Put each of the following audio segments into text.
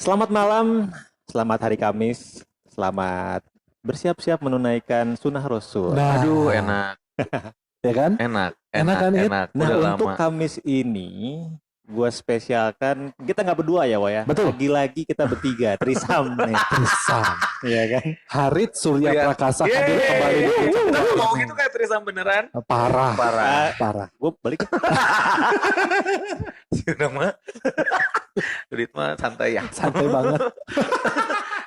Selamat malam, selamat hari Kamis, selamat bersiap-siap menunaikan sunnah Rasul. Nah, Aduh, enak, ya kan? enak, Enak kan, It? enak. Nah, Udah untuk lama. Kamis ini, gua spesialkan, kita nggak berdua ya, Wak ya? Betul. Lagi-lagi kita bertiga, trisam nih, Trisam. ya kan? Harit Surya Iya. Prakasa hadir kembali di kita. Kenapa mau gitu kayak Trisam beneran? Parah. Parah. Parah. Gue balik. Sudah mah. Duit mah santai ya. Santai banget.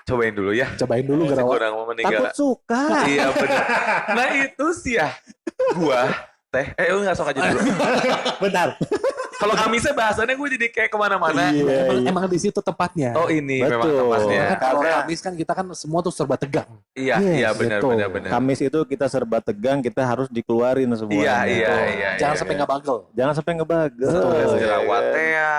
Cobain dulu ya. Cobain dulu Masih Gerawa. kurang mau Takut meninggal. suka. Iya benar. Nah itu sih ya. Gua lu nggak sok aja dulu. Bentar. Kalau Kamisnya bahasannya gue jadi kayak kemana-mana. Emang di situ tempatnya. Oh ini Betul. memang tempatnya. Kan kalau Karena- Kamis kan kita kan semua tuh serba tegang. Iya, Yes, iya benar betul. benar benar. Kamis itu kita serba tegang, kita harus dikeluarin semuanya. Iya, iya, Betul. iya. Jangan iya, sampai iya. nggak bagel. Jangan sampai ngebagel. Stres Betul. jerawat ya. Iya.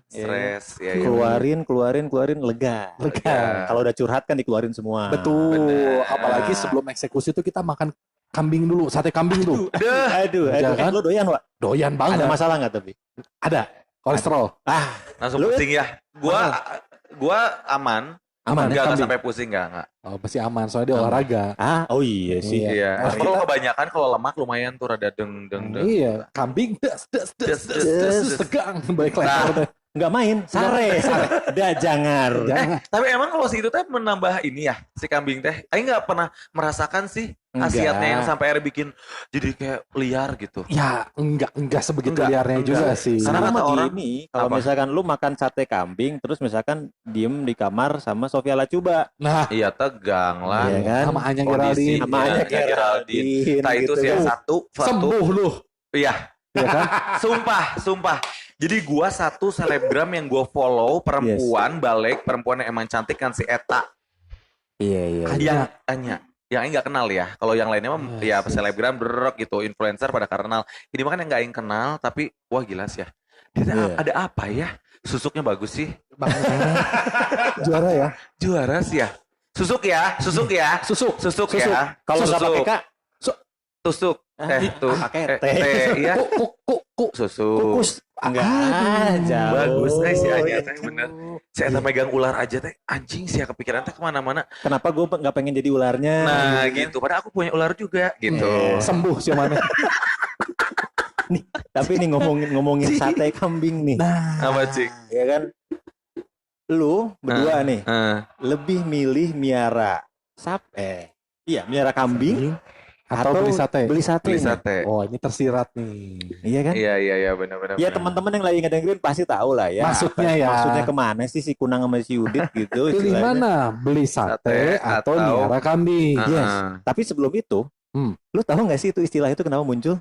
Stres ya. ya. Keluarin lega. Lega. Kalau udah curhat kan dikeluarin semua. Betul. Bener. Apalagi sebelum eksekusi itu kita makan kambing dulu, sate kambing tuh. Aduh, Jangan. Lo doyan, Wak? Doyan banget. Ada masalah nggak tapi? Ada. Kolesterol. Langsung Lu- pusing ya. Gua aman. Aman ya Enggak kambing. sampai pusing enggak. Oh, pasti aman soalnya dia olahraga. Oh iya sih. Iya. Iya. Nah, Kalau kita- kebanyakan kalau lemak lumayan tuh rada deng. Iya, kambing des tegang balik Nah. lagi. Nggak main, sare. Udah jangar. Jangan. Tapi emang kalau si itu teh menambah ini ya si kambing teh. Aing nggak pernah merasakan sih Enggak. khasiatnya yang sampai akhirnya bikin jadi kayak liar gitu. Ya, enggak sebegitu Enggak, liarnya enggak. juga sih. Karena Karena kata orang- gini, kalau Apa? misalkan lu makan sate kambing, terus misalkan diem di kamar sama Sofia Lacuba, Nah, Iya tegang lah. Iya kan? sama Anya Kondisi. Geraldine. sama aja Iya, kayak Geraldine. Nah itu sih yang satu. Sembuh lu. Iya. Ya kan? Sumpah. Jadi gua satu selebgram yang gua follow perempuan perempuan yang emang cantik kan si Eta. Iya. Yang yang Aing nggak kenal ya. Kalau yang lainnya mah ya selebgram berok gitu, influencer pada kenal. Ini mah kan yang nggak Aing kenal, tapi wah gila sih ya. Dia Iya. ada apa ya? Susuknya bagus sih. Juara ya. Juara sih ya. Susuk ya. Susuk. Ya. Kalau nggak pakai kak, Tusuk. pakai teh. Iya. Kuk. Susuk. Kukus. Enggak, jauh. Bagus si Anya teh bener. Si Eta megang ular aja teh anjing sih ya kepikiran teh kemana-mana. Kenapa gue nggak pengen jadi ularnya? Nah gitu. Padahal aku punya ular juga gitu. Sembuh sih mana. Tapi nih ngomongin sate kambing nih, Nah, Apa cik? ya kan? Lu berdua nih lebih milih miara miara kambing atau beli sate. Beli sate. Beli nih. sate. Oh, ini tersirat nih. Iya kan? Iya benar-benar. Ya teman-teman yang lagi ngedengerin pasti tahu lah ya. Maksudnya ya. Maksudnya kemana sih si Kunang sama si Yudit gitu? Pilih istilahnya. mana? Beli sate atau atau- miara kambing? Yes. Tapi sebelum itu, lu tahu nggak sih itu istilah itu kenapa muncul?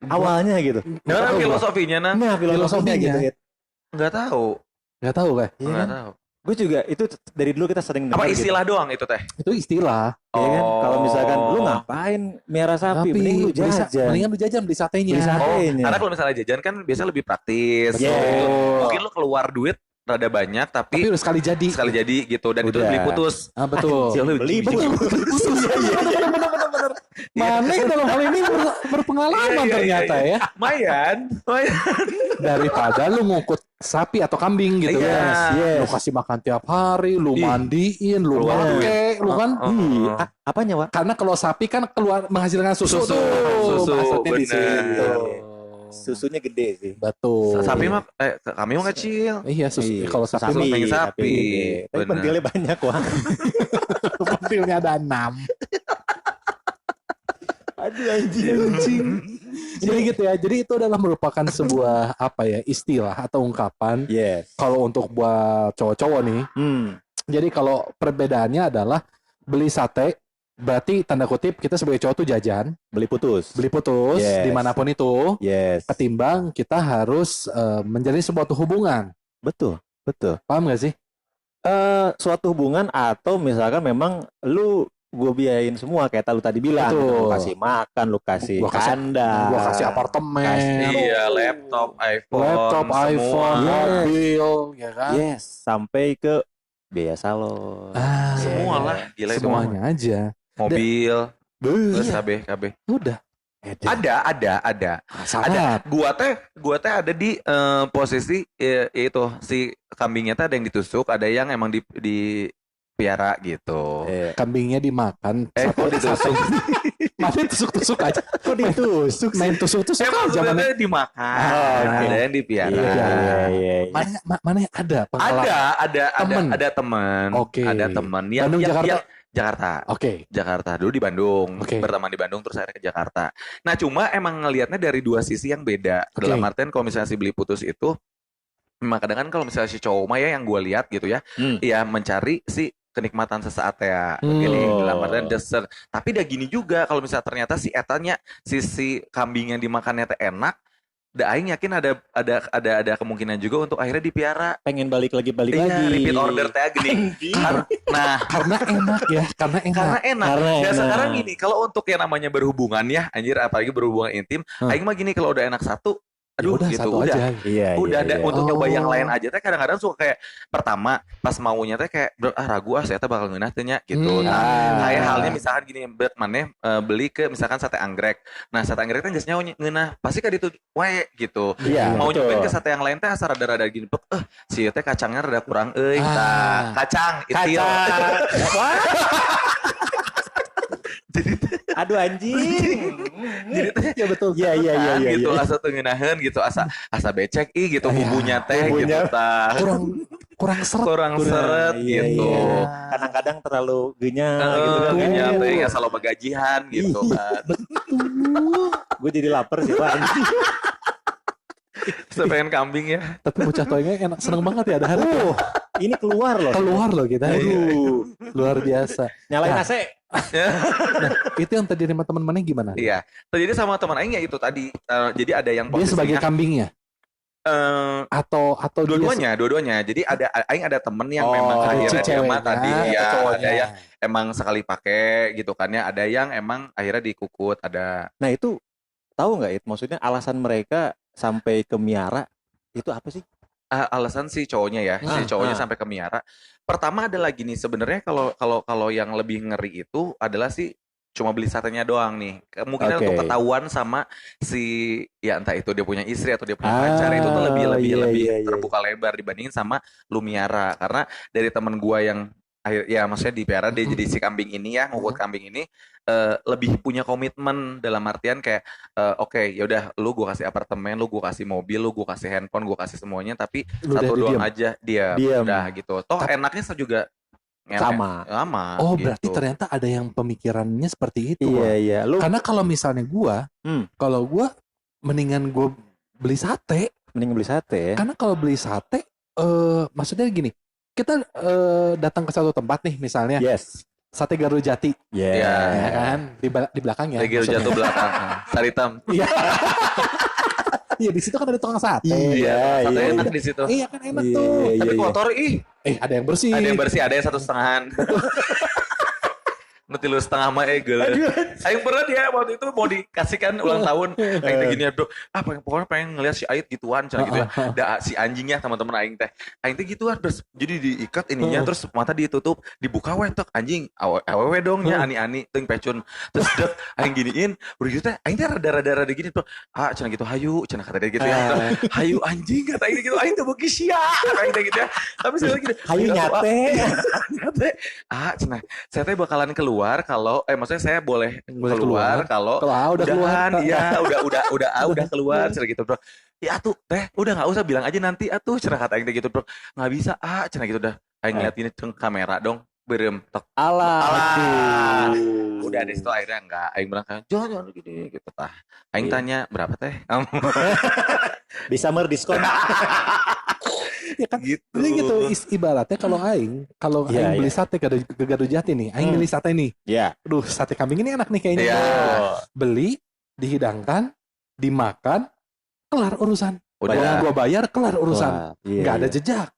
Awalnya gitu. Karena Tahu, filosofinya nah Nah, filosofinya Filosofinya. gitu. Hit. nggak tahu. Nggak tahu kan? Iya Nggak kan? tahu. Gue juga itu dari dulu kita sering Apa dengar istilah doang itu teh? Itu istilah. gitu. Iya kan? Oh. Kalau misalkan lu ngapain miara sapi, mending lu jajan. Mendingan lu jajan beli satenya. Beli sate. Oh, Satenya. karena kalau misalnya jajan kan biasanya lebih praktis. Betul. Gitu. Mungkin lu keluar duit rada banyak Tapi tapi udah sekali jadi. sekali jadi gitu dan itu Udah. beli putus. Ah, betul. Anjing, lu Beli jijik. putus. Iya, benar. Mana dalam hal ini berpengalaman Iya, ternyata ya. Lumayan. Daripada lu ngukut sapi atau kambing gitu Iya. kan. Yes. Lu kasih makan tiap hari, lu Ih. mandiin, lu Keluar pakai, lu kan. Apanya, Wak? Karena kalau sapi kan keluar menghasilkan susu, Susu, tuh. susu, Maksudnya di bener. situ. Susunya gede sih. Betul. Sapi mah kami mah kecil. Iya, susu. Iya. Kalau sapi Susu mah pengen sapi. gede. Tapi Bener. pentilnya banyak, Wak. pentilnya ada 6. Aduh anjing. Jadi gitu ya. Jadi itu adalah merupakan sebuah apa ya, istilah atau ungkapan Yes. kalau untuk buat cowok-cowok nih. Jadi kalau perbedaannya adalah beli sate berarti tanda kutip kita sebagai cowok tuh jajan, Beli putus. beli putus Yes. dimanapun itu, Yes. ketimbang kita harus menjalin sebuah hubungan. Betul. Paham gak sih? Suatu hubungan atau misalkan memang gue biayain semua kayak lu tadi bilang. Betul. Lu kasih makan, lu kasih Gua kasih- kandang. Gua kasih apartemen, Iya, laptop, iPhone, laptop, semua. iPhone, Yes. mobil, ya kan? Yes, sampai ke biaya salon. Semua lah, gila itu mah. Semuanya aja. Mobil, terus Iya, KB. udah. Ada. Sangat. Gua teh ada di posisi itu si kambingnya teh ada yang ditusuk, ada yang emang di piara gitu. Kambingnya dimakan. Kok ditusuk? Masih tusuk-tusuk aja. Kok ditusuk? Main tusuk-tusuk aja. Mana Maksudnya dimakan. oke. Ada yang di piara. Iya. mana ada pengalaman? Ada teman. Oke. Ada teman yang Bandung, Jakarta? Jakarta. Oke. Jakarta dulu di Bandung, Oke. berteman di Bandung terus akhirnya ke Jakarta. Nah cuma emang ngelihatnya dari dua sisi yang beda. Oke. Dalam artian kalau misalnya si beli putus itu, memang kadang kan kalau misalnya si cowok mah ya yang gue lihat gitu ya, ya mencari si kenikmatan sesaat ya, gini dalam artian dessert. Tapi udah gini juga kalau misalnya ternyata si etanya, si kambing yang dimakannya teh enak, da aing yakin ada kemungkinan juga untuk akhirnya dipiara. Pengen balik lagi. Iya, repeat order teh gini. Nah, Karena enak ya, karena enak. karena enak. Karena Ya enak. sekarang gini, kalau untuk yang namanya berhubungan ya, anjir apalagi berhubungan intim, aing mah gini kalau udah enak satu, Ya aduh udah gitu, satu udah. aja. Iya. Udah ada untuk Oh. nyoba yang lain aja teh kadang-kadang suka kayak pertama pas maunya teh kayak ragu saya teh bakal ngeunah teh nya gitu. Nah, kayak halnya misalkan gini bet maneh beli ke misalkan sate anggrek. Nah, sate anggrek teh geus nyawa ngeunah, pasti ka ditu wae gitu. Iya, Mau betul. nyobain ke sate yang lain teh asa rada-rada gini, si teh kacangnya rada kurang euy. Tah, kacang itil. Aduh anjing. Jadi teh Ya betul. Iya. gitu asa teu ngeunaheun gitu, asa becek gitu bumbunya teh bumbunya. gitu tah. Kurang seret. Kurang seret Iya, gitu. iya. Kadang-kadang terlalu genyang gitu kan. Kayaknya teh ya selalu bagajihan gitu kan. Gue jadi lapar sih Pak. Sepengen kambing ya. Tapi bocah toynya enak, seneng banget ya ada hari. Ini keluar loh. Keluar loh kita. Aduh. Luar biasa. Nyalain Nah. AC. Itu yang terjadi sama teman-temannya gimana? Iya. Terjadi sama teman aing ya itu tadi. Jadi ada yang Dia sebagai posisinya kambingnya atau dua-duanya. Jadi aing ada temen yang Oh, memang si akhirnya dia mah ceweknya, tadi atau ya cowoknya? ada yang emang sekali pakai gitu kan ya. Ada yang emang akhirnya dikukut, ada. Nah itu tahu nggak It? Maksudnya alasan mereka sampai ke Miara itu apa sih? Alasan si cowoknya ya, si cowoknya sampai ke Miara. Pertama adalah gini, sebenarnya kalau yang lebih ngeri itu adalah si cuma beli satenya doang nih. Kemungkinan Oke. untuk ketahuan sama si ya entah itu dia punya istri atau dia punya pacar itu tuh lebih iya. terbuka lebar dibandingin sama lu Miara. Karena dari temen gua yang ya maksudnya di Piara dia jadi si kambing ini ya, ngukut kambing ini lebih punya komitmen dalam artian kayak oke, yaudah lu gua kasih apartemen, lu gua kasih mobil, lu gua kasih handphone, gua kasih semuanya, tapi Lu satu udah doang diam. aja dia Diam. udah gitu. Toh enaknya juga sama Oh, gitu. berarti ternyata ada yang pemikirannya seperti itu. Iya. Lu Karena kalau misalnya kalau gua mendingan gua beli sate. mending beli sate ya. Karena kalau beli sate, maksudnya gini, kita datang ke satu tempat nih, misalnya Yes. sate Garuda Jati, Iya. ya kan, di belakangnya. Lagi maksudnya. jatuh belakang. Saritam. Iya. Iya, di situ kan ada tukang sate. Iya, Sate iya. enak di situ. Iya kan enak Iya, tuh. iya. Tapi kotor Ada yang bersih. ada yang bersih, ada yang 1,5. Nanti lu setengah mah egel. Aing pernah dia waktu itu mau dikasihkan ulang tahun. Aing teh gini bro, pokoknya pengen ngeliat si Ait gituan cara gitu ya. Da si anjingnya teman-teman aing teh. Aing teh gituan terus jadi diikat ininya terus mata ditutup, dibuka we tek anjing awewe dong nya ani-ani teuing pecun. Terus dek aing giniin, udah gitu teh aing teh rada gini bro. Cenah gitu hayu, cenah kata dia gitu ya. Hayu anjing kata aing gitu. Aing teh beuki sia aing teh gitu ya. Tapi saya lagi Hayu nyate. nyate. Cenah saya teh bakalan keluar kalau maksudnya saya boleh keluar kalau Udah keluar. ya udah keluar cenah gitu bro. Ya atuh teh udah nggak usah bilang aja nanti atuh cenah kata aing teh gitu bro. Nggak bisa cenah gitu dah. Aing ngeliat ini ceng kamera dong berem tek. Alah. Udah deh situ akhirnya enggak. Aing bilang kan jangan gini gitu tah. Aing tanya berapa teh? Bisa merdiskon. Ya kan, Gitu. jadi gitu ibaratnya kalau aing Iya, beli sate ke Garuda Jati nih, aing beli sate nih. Ya. Aduh, sate kambing ini enak nih kayaknya. Iya. Beli, dihidangkan, dimakan, kelar urusan. Udah. Gua bayar, kelar urusan. Wah, iya, Nggak ada iya. jejak.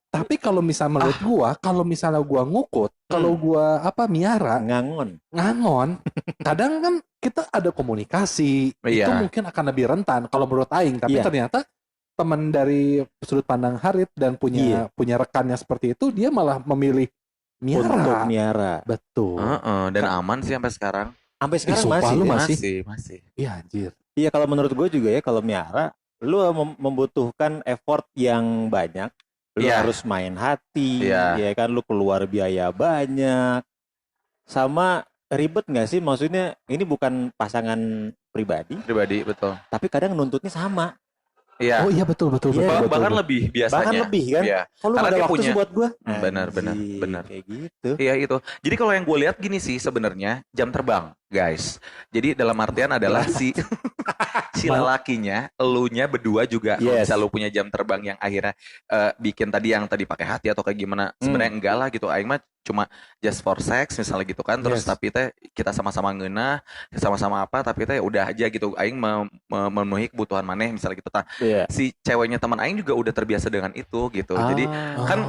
Tapi kalau misalnya menurut gua, kalau misalnya gua ngukut, kalau gua miara, Ngangon. ngangon, kadang kan kita ada komunikasi, Iya. itu mungkin akan lebih rentan kalau menurut aing. Tapi Iya. ternyata teman dari sudut pandang Harit dan punya rekannya seperti itu, dia malah memilih Untuk miara. miara. Betul. Dan aman sih sampai sekarang. Sampai sekarang sumpah, masih. lu ya. masih? Masih. Iya anjir. Iya, kalau menurut gue juga ya, kalau miara lu membutuhkan effort yang banyak. Lu Iya. harus main hati, Iya. ya kan, lu keluar biaya banyak. Sama ribet nggak sih? Maksudnya ini bukan pasangan pribadi, Betul. tapi kadang nuntutnya sama. Iya. Oh iya betul. Iya, Bahkan lebih biasanya. Bahkan lebih kan? Iya. Kalau Karena ada dia waktu punya- sih buat gue. Benar. Kayak gitu. Iya itu. Jadi kalau yang gue lihat gini sih sebenarnya jam terbang, guys. Jadi dalam artian adalah si lelakinya, elunya berdua juga kalau Yes. bisa lu punya jam terbang yang akhirnya bikin tadi yang tadi pakai hati atau kayak gimana. Sebenarnya enggak lah gitu. Aing mah cuma just for sex misalnya gitu kan. Terus Yes. tapi teh kita sama-sama ngeunah, sama-sama apa tapi teh udah aja gitu. Aing memenuhi kebutuhan maneh misalnya gitu. Iya. Si ceweknya teman Aing juga udah terbiasa dengan itu gitu. Jadi kan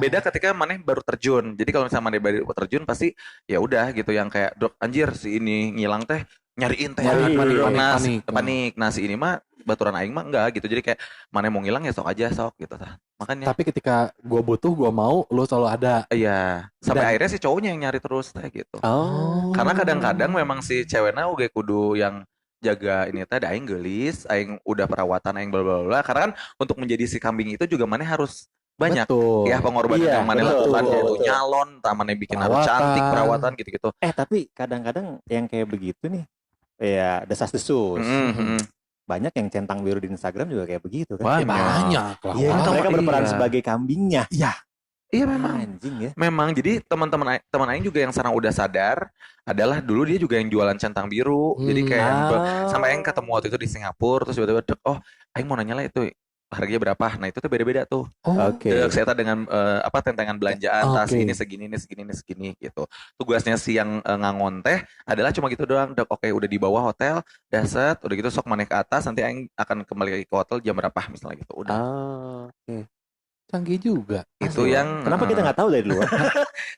beda ketika maneh baru terjun. Jadi kalau misalnya maneh baru terjun pasti ya udah gitu yang kayak dok anjir si ini ngilang teh nyariin teh panik. Nah si ini mah baturan aing mah enggak gitu. Jadi kayak maneh mau ngilang ya sok aja sok gitu tah. Makanya Tapi ketika gue butuh, gue mau, lu selalu ada. iya sampai akhirnya si cowoknya yang nyari terus teh gitu. Oh. Karena kadang-kadang memang si ceweknya oge kudu yang jaga ini teh da aing geulis, aing udah perawatan aing bla bla bla. Karena kan untuk menjadi si kambing itu juga maneh harus banyak Betul. ya pengorbanan Iya, yang maneh betul, lakukan betul, yaitu betul. nyalon, maneh bikin harus Perawatan. cantik, perawatan gitu-gitu. Tapi kadang-kadang yang kayak begitu nih, ya desas-desus. Banyak yang centang biru di Instagram juga kayak begitu kan. Banyak lah. Iya, Atau mereka berperan iya. sebagai kambingnya. Iya memang. Anjing ya. Memang jadi teman aing juga yang sekarang udah sadar adalah dulu dia juga yang jualan centang biru. Jadi kayak sampai aing ketemu waktu itu di Singapura terus tiba-tiba dek, oh aing mau nanya lah itu harganya berapa. Nah itu tuh beda-beda tuh. Oke. Dek, saya dengan tentengan belanjaan tas Oke. ini segini gitu. Tugasnya si yang ngangon teh adalah cuma gitu doang. Dek, oke udah di bawah hotel, daset, udah gitu sok maneh ke atas nanti aing akan kembali ke hotel jam berapa misalnya gitu. Udah. Oke. Canggih juga. Itu yang Kenapa kita nggak tahu dari luar?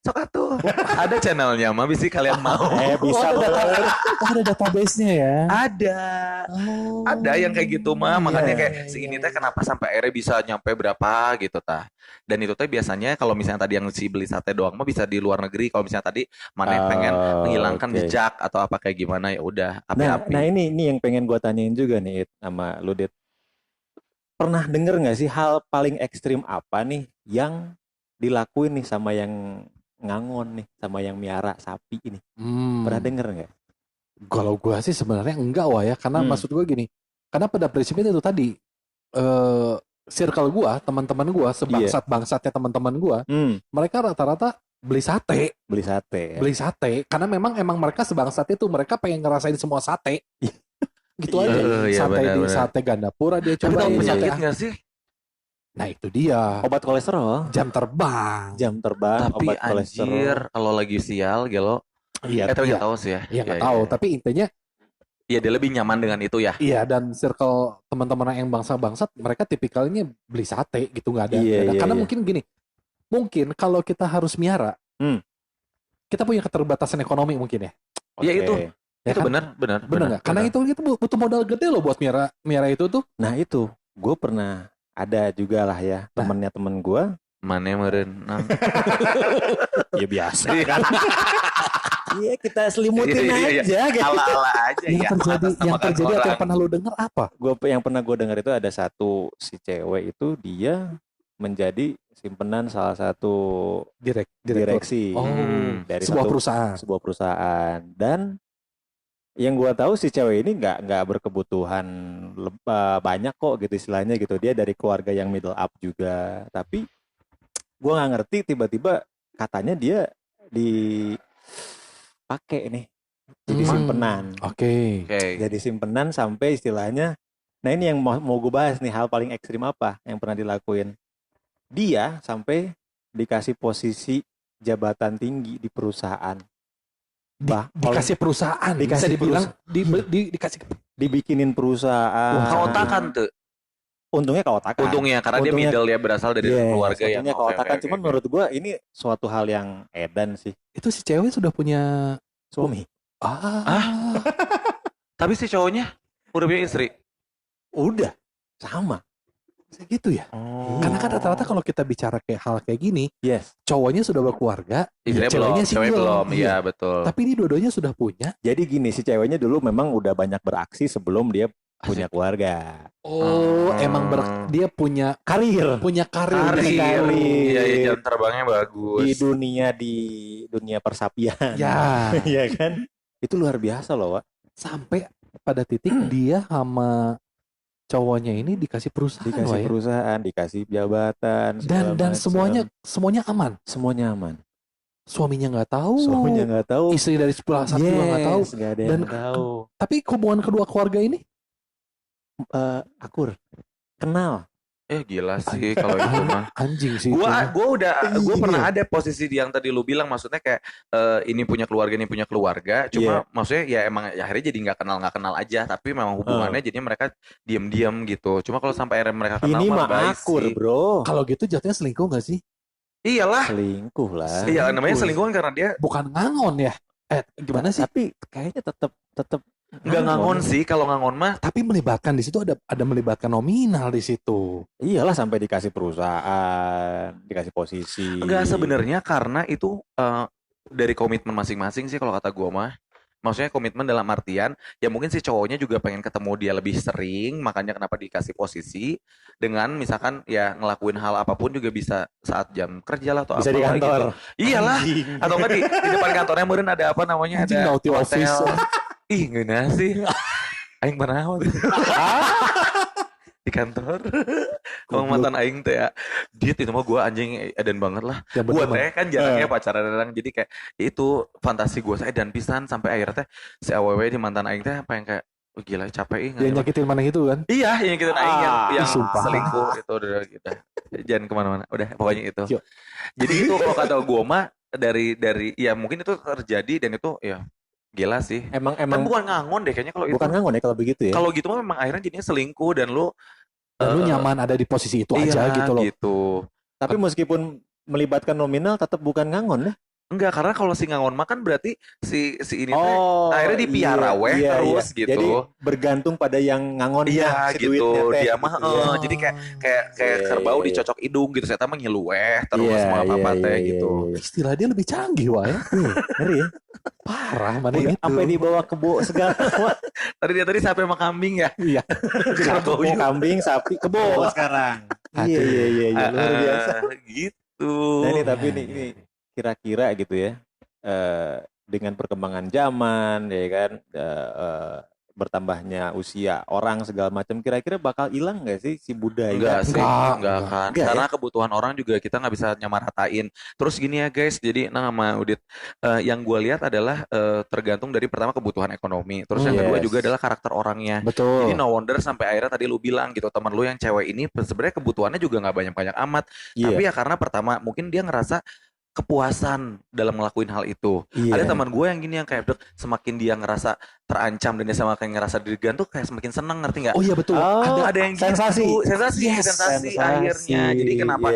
sok atuh. Ada channelnya mah bisa kalian mau. Bisa banget. Ada database-nya ya. Ada. Ada yang kayak gitu mah, makanya kayak iya, si ini teh kenapa sampai akhirnya bisa nyampe berapa gitu tah. Dan itu teh biasanya kalau misalnya tadi yang si beli sate doang mah bisa di luar negeri. Kalau misalnya tadi mana pengen menghilangkan oke. jejak atau apa kayak gimana ya udah Nah, api-api. nah ini yang pengen gua tanyain juga nih It, sama lu Dit. Pernah denger nggak sih hal paling ekstrim apa nih yang dilakuin nih sama yang ngangon nih, sama yang miara sapi ini? Pernah denger nggak? Kalau gue sih sebenarnya enggak wah ya, karena maksud gue gini, karena pada prinsipnya itu tadi circle gue, teman-teman gue, sebangsat-bangsatnya teman-teman gue, mereka rata-rata beli sate, karena emang mereka sebangsat itu, mereka pengen ngerasain semua sate, gitu aja, sate Gandapura dia Tapi tahu cobain. penyakit nggak sih? Nah itu dia, Obat kolesterol, jam terbang, Tapi obat kolesterol. anjir kalau lagi sial gelo. Iya, Tapi nggak tahu sih ya. Iya nggak tahu, tapi intinya Iya dia lebih nyaman dengan itu ya. iya, dan circle teman-teman yang bangsa-bangsat mereka tipikalnya beli sate gitu, nggak ada. Iya, Karena iya. mungkin gini, mungkin kalau kita harus miara, kita punya keterbatasan ekonomi mungkin ya. Iya Oke. itu. Ya Itu kan? benar. Bener nggak? Karena itu kita butuh modal gede loh buat miara itu tuh. Nah itu, gue pernah ada juga lah ya temennya temen gue. Mana meureun. Ya biasa kan. Iya kita selimutin Iya. aja. Gitu. Ala-ala aja ya. Yang terjadi atau yang pernah lu dengar apa? Yang pernah gue dengar itu ada satu si cewek itu dia menjadi simpenan salah satu direksi Oh, dari sebuah perusahaan. Dan yang gue tahu si cewek ini nggak berkebutuhan banyak kok gitu istilahnya gitu. Dia dari keluarga yang middle up juga. Tapi gue nggak ngerti tiba-tiba katanya dia dipakai nih jadi simpenan. Oke. Jadi simpenan sampai istilahnya. Nah ini yang mau gue bahas nih, hal paling ekstrim apa yang pernah dilakuin. Dia sampai dikasih posisi jabatan tinggi di perusahaan. Dikasih perusahaan, bisa dibilang dikasih dibikinin perusahaan. Keotakan tuh. Untungnya keotakan. Untungnya karena dia middle ya berasal dari keluarga yang untungnya keotakan. Cuman menurut gue ini suatu hal yang edan sih. Itu si cewek sudah punya suami. Tapi si cowoknya udah punya istri. Udah sama. Segitu ya. Karena kan rata-rata kalau kita bicara kayak hal kayak gini, Yes. cowoknya sudah berkeluarga, Istrinya ceweknya belum, cewek single. belum. Iya. Iya, betul. Tapi ini dua-duanya sudah punya. Jadi gini, si ceweknya dulu memang udah banyak beraksi sebelum dia punya keluarga. Emang dia punya Karir. Karir. Iya, jam terbangnya bagus. Di dunia persapian. Ya. Iya kan? Itu luar biasa loh, Wak. Sampai pada titik dia sama cowoknya ini dikasih perusahaan, Dikasih perusahaan, dikasih jabatan, dan macam. semuanya aman. Semuanya aman. Suaminya nggak tahu. Istri dari sebelah satu juga nggak tahu. Gak ada yang tahu. Tapi hubungan kedua keluarga ini akur, kenal. Gila sih kalau itu mah. Anjing sih. Gue pernah ada posisi yang tadi lu bilang, maksudnya kayak ini punya keluarga. Cuma maksudnya ya emang ya akhirnya jadi nggak kenal aja, tapi memang hubungannya jadinya mereka diam-diam gitu. Cuma kalau sampai akhirnya mereka kenal ini mah mah akur, bro. Kalau gitu jatuhnya selingkuh nggak sih? Iyalah. Selingkuh lah. Iya, namanya selingkuh karena dia bukan ngangon ya. Gimana sih? Tapi kayaknya tetap nggak ngangon sih. Kalau ngangon mah, tapi melibatkan di situ ada melibatkan nominal di situ. Iyalah, sampai dikasih perusahaan, dikasih posisi. Enggak, sebenarnya karena itu dari komitmen masing-masing sih kalau kata gue mah. Maksudnya komitmen dalam artian ya mungkin si cowoknya juga pengen ketemu dia lebih sering, makanya kenapa dikasih posisi dengan misalkan ya ngelakuin hal apapun juga bisa saat jam kerja lah atau bisa apa di kantor. gitu. Iyalah. Atau enggak di depan kantornya meureun ada apa namanya, Anjing, ada naughty hotel. office. Ih, ngeunah sih. Aing pernah di kantor. Kalau mantan aing teh ya, dia itu mah gue anjing edan banget lah. Ya, Gue teh kan jarangnya pacaran orang, jadi kayak ya itu fantasi gue saya edan pisan sampai akhirnya teh si aww di mantan aing teh apa yang kayak gila capek dia nyakitin mana itu kan? Iya, yang nyakitin aing yang sumpah. selingkuh itu udah gitu. Jangan kemana-mana, udah pokoknya itu. Jadi itu kalau kata gue mah dari ya mungkin itu terjadi dan itu ya gila sih. Emang kan bukan ngangon deh kayaknya kalau itu. Bukan ngangon ya kalau begitu ya. Kalau gitu mah memang akhirnya jadinya selingkuh dan lu nyaman ada di posisi itu aja gitu loh. Gitu. Tapi meskipun melibatkan nominal tetap bukan ngangon ya. Enggak, karena kalau si ngangon mah kan berarti si ini teh akhirnya dipiara terus gitu. Jadi bergantung pada yang ngangonnya si gitu. Dia mah jadi kayak kerbau dicocok hidung gitu. Saya mah nyelueh terus sama apa teh gitu. Istilah dia lebih canggih wah ya. Ngeri ya. Parah mana itu. Sampai dibawa kebo segala. Tadi sapi sama kambing ya. Iya. Kerbau, kambing, sapi, kebo sekarang. Iya luar biasa. Gitu. Nah ini tapi ini kira-kira gitu ya, dengan perkembangan zaman ya kan, bertambahnya usia orang segala macam, kira-kira bakal hilang nggak sih si budaya? Enggak kan. Karena kebutuhan orang juga kita nggak bisa nyamaratain. Terus gini ya guys, jadi sama Udit, yang gue lihat adalah tergantung dari pertama kebutuhan ekonomi, terus yang kedua juga adalah karakter orangnya. Betul. Jadi no wonder sampai akhirnya tadi lu bilang gitu, teman lu yang cewek ini sebenarnya kebutuhannya juga nggak banyak-banyak amat, tapi ya karena pertama mungkin dia ngerasa kepuasan dalam ngelakuin hal itu. Ada teman gue yang gini yang kayak semakin dia ngerasa terancam dan dia semakin ngerasa digantung kayak semakin seneng, ngerti nggak? Oh iya betul. Ada yang sensasi. Gitu. Sensasi akhirnya. Jadi kenapa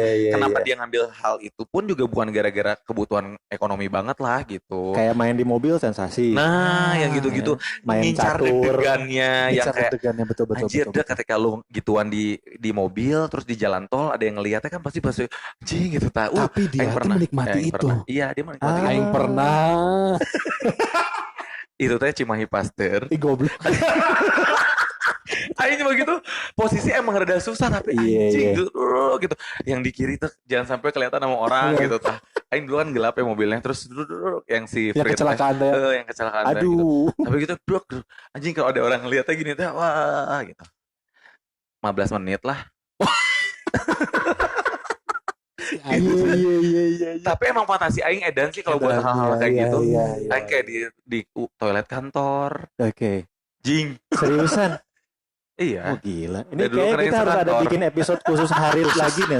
dia ngambil hal itu pun juga bukan gara-gara kebutuhan ekonomi banget lah gitu. Kayak main di mobil sensasi. Nah, yang gitu-gitu. Main ngincar deg-degannya yang kayak betul. anjir deh ketika lu gituan di mobil terus di jalan tol ada yang ngeliatnya kan pasti anjing gitu tahu. Tapi dia tuh menikmati itu. Iya, dia menikmati itu. Aing pernah. Itu teh Cimahi Pasteur. Goblok. Aing cuma gitu, posisi emang rada susah tapi anjing gitu. Yang di kiri tuh jangan sampai kelihatan sama orang gitu tah. Aing dulu kan gelap ya mobilnya, terus yang si yang kecelakaan teh. Yang kecelakaan teh gitu. Tapi gitu anjing kalau ada orang ngeliatnya gini teh wah gitu. 15 menit lah. Iya. Tapi emang fantasi aing edan sih kalau buat hal-hal kayak gitu. Aing kayak di toilet kantor. Oke. Jing. Seriusan? Iya. Oh gila. Ini kayak kita harus ada bikin episode khusus hari lagi nih.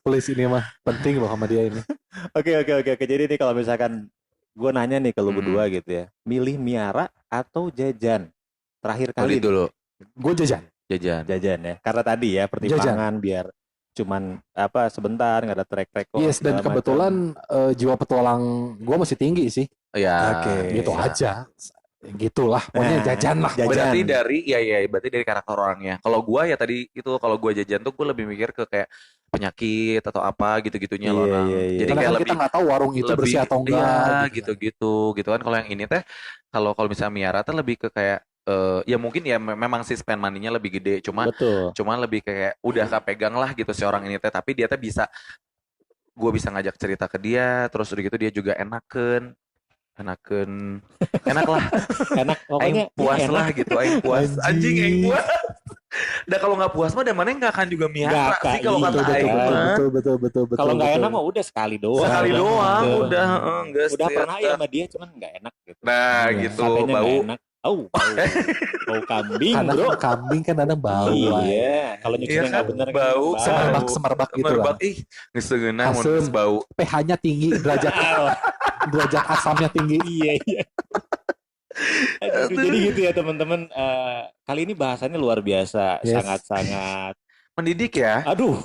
Please ini mah penting loh sama dia ini. Oke. Jadi nih kalau misalkan gue nanya nih ke lu berdua gitu ya, milih miara atau jajan? Terakhir kali dulu. Gue jajan ya. Karena tadi ya pertimbangan biar cuman sebentar nggak ada track record. Yes, dan kebetulan jiwa petualang gue masih tinggi sih. Iya. Gitu aja. Gitulah, pokoknya jajan lah. Berarti berarti dari karakter orangnya. Kalau gua ya tadi itu, kalau gua jajan tuh gua lebih mikir ke kayak penyakit atau apa gitu-gitunya loh, Nang. Jadi Karena kayak kan kita nggak tahu warung itu bersih atau enggak. Iya, gitu kan. Kalau yang ini teh, kalau misalnya miara teh lebih ke kayak ya mungkin ya memang sih spend money-nya lebih gede, cuma lebih kayak udah kepegang lah gitu si orang ini teh, tapi dia teh bisa, gue bisa ngajak cerita ke dia, terus udah gitu dia juga enak lah, pokoknya aing puas enak lah gitu, aing puas, anjing aing puas. Dah kalau nggak puas mah, mana nggak akan juga miara sih kalau kata aing mah. Betul. Kalau nggak enak mah udah sekali doang. Udah udah pernah ya sama dia, cuman nggak enak gitu. Nah gitu, bau. Bau kambing, karena bro. Kambing kan ada bau. Iya, kalau nyucinya nggak bener bau. Semerbak gitu lah. Ih, geus Asem, bau. pH-nya tinggi, derajat asamnya tinggi. Iya. Aduh, jadi gitu ya teman-teman. Kali ini bahasannya luar biasa, sangat-sangat mendidik ya. Aduh,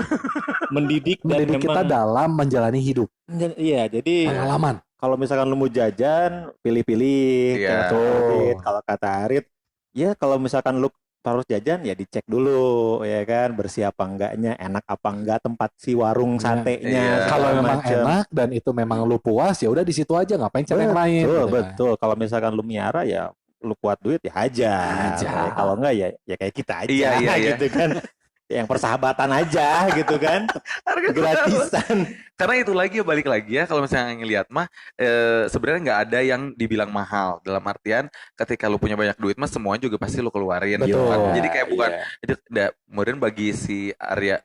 mendidik memang kita dalam menjalani hidup. Iya, jadi pengalaman. Kalau misalkan lu mau jajan, pilih-pilih. Iya. Kalau kata Arit, ya kalau misalkan lu harus jajan, ya dicek dulu, ya kan, bersih apa enggaknya, enak apa enggak tempat si warung satenya. Iya. Kalau memang enak dan itu memang lu puas, ya udah di situ aja, ngapain cari yang lain. Betul. Kalau misalkan lu miara, ya lu kuat duit ya hajar. Ya, kalau enggak ya kayak kita aja. Iya. Gitu kan. Yang persahabatan aja gitu kan, gratisan. Karena itu lagi ya, balik lagi ya, kalau misalnya ngelihat mah sebenarnya nggak ada yang dibilang mahal, dalam artian ketika lu punya banyak duit mah semua juga pasti lu keluarin gitu kan. Jadi kayak bukan itu kemudian bagi si Arya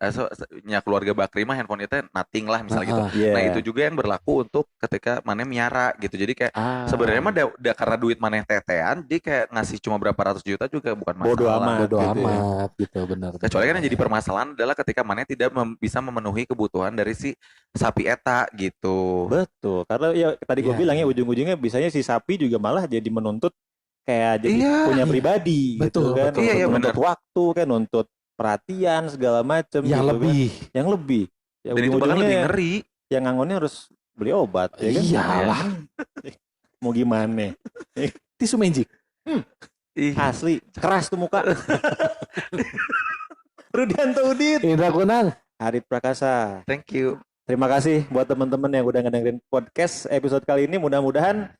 keluarga Bakri mah handphone itu nothing lah misalnya gitu. Nah itu juga yang berlaku untuk ketika maneh miara gitu. Jadi kayak sebenarnya mah karena duit maneh tetean, jadi kayak ngasih cuma berapa ratus juta juga bukan masalah. Bodo amat gitu, benar. Kecuali kan yang jadi permasalahan adalah ketika maneh tidak bisa memenuhi kebutuhan dari si sapi eta gitu. Betul, karena ya tadi gue bilang ya, ujung-ujungnya bisanya si sapi juga malah jadi menuntut kayak jadi punya pribadi. Betul, gitu kan. betul. Nuntut waktu kan, nuntut perhatian segala macam. Yang gitu lebih. Kan. Yang lebih. Ya, dan itu bahkan lebih ngeri. Yang ngangonnya harus beli obat. Ya kan? Iyalah. Mau gimana? Tisu magic. Asli, keras tuh muka. Rudianto Udit, Indra Kunang, Arit Prakasa. Thank you. Terima kasih buat teman-teman yang udah ngedengerin podcast episode kali ini. Mudah-mudahan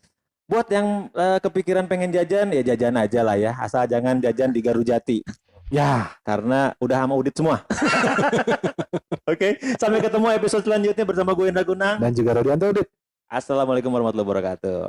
buat yang kepikiran pengen jajan, ya jajan aja lah ya. Asal jangan jajan di Garujati. Ya, karena udah sama Udit semua. Oke, sampai ketemu episode selanjutnya bersama gue Indra Kunang dan juga Rudianto Udit. Assalamualaikum warahmatullahi wabarakatuh.